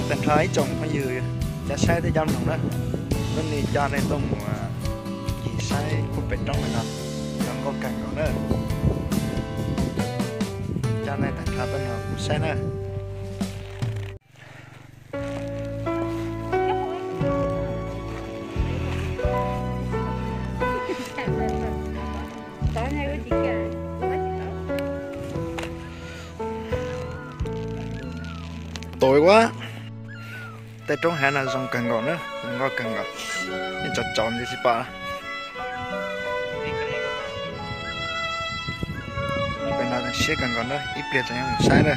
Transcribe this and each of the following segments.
Tên thái trồng phải dừa đã sai tới dăm đồng đó nên đi cho nên tôi muốn gì sai không biết trong này nè còn có càng còn nữa cho nên tên thái tôi nó cũng sai nữa tối quá tại trong hè là dòng càng gọn nữa ngon càng gọn nhưng chọn chọn thì gì bà bên nào sẽ càng gọn nữa ít biệt cho em một sai nữa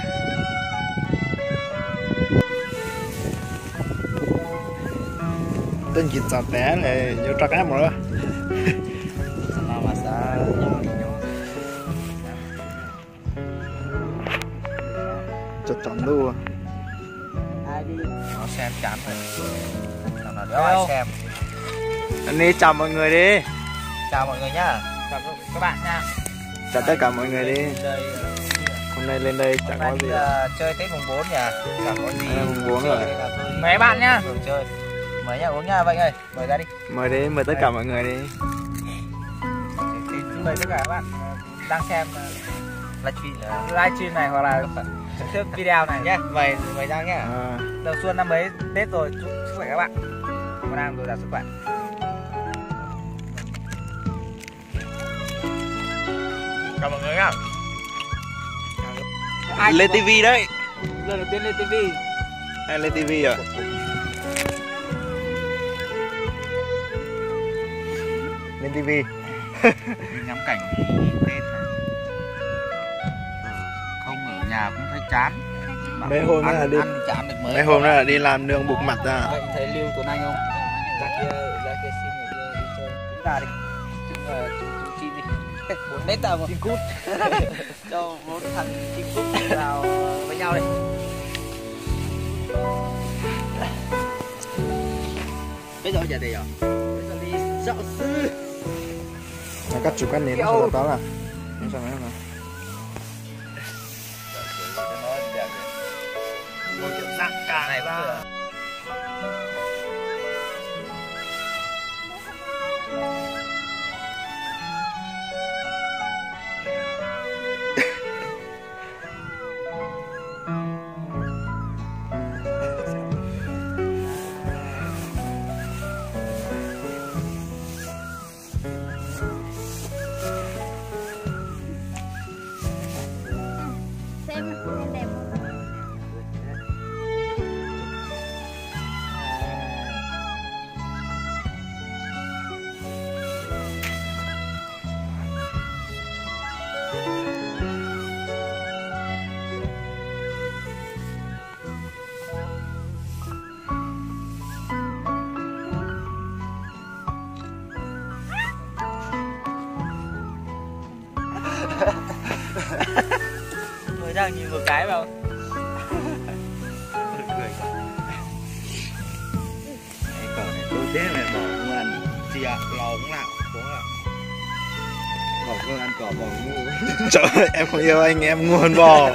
tên gì chọn té này vô trắc áp rồi đó mà sao chọn chọn luôn ai đi nó xem chán rồi thằng nào đéo ai xem. Anh đi chào mọi người đi. Chào mọi người nhá, chào các bạn nha, chào tất cả mọi người đi. Hôm nay lên đây chẳng có gì chơi Tết mùng 4 nhỉ, chẳng có gì mùng 4 rồi mấy bạn nhá chơi mời nhá uống nha Vệnh ơi, mời ra đi, mời đi, mời tất cả mọi người đi. Mời tất cả các bạn đang xem livestream này hoặc là trước video này nhé, mời ra nhé. Đầu xuân năm mới Tết rồi, chúc sức khỏe các bạn, một năm dồi dào sức khỏe. Chào mọi người nhá. Lên TV đấy. Lần đầu tiên lên TV. Ai lên TV rồi? Lên TV. Ngắm cảnh Tết này. Không ở nhà cũng thấy chán. Mấy hôm nữa là đi chán được mới. Mấy hôm nữa là đi làm nương bục mặt ra. Vậy thấy Lưu Tuấn Anh không? Ra kia xin người đi chơi. Chúng ta đi. Chúng chi đi. Bốn nét tao mà. Chim cút. Cho bốn thằng chim cút vào với nhau đi. Bây giờ đi à? Bây giờ đi dạo sư. Nó cắt chụp cái nến nó sao đó là. Nó sao nữa mà. Một kiểu dạng cả này ba. Mới đang nhìn một cái vào. Cười. Cậu này tôi thế này bỏ không ăn. Chị ạ, lò cũng lạo, cũng lạo. Bỏ không ăn cỏ bò ngu. Trời ơi, em không yêu anh, em ngu hơn bò.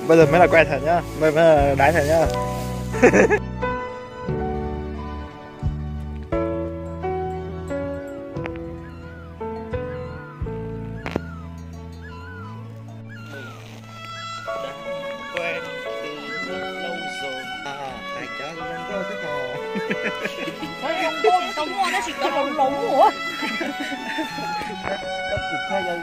Bây giờ mới là quay thật nhá, mới là đái thật nhá. Quen từ lâu rồi. Thầy chó lên có cái cò. Tao mua nó chỉ có lống lống ủa. Cấp cục thay rồi.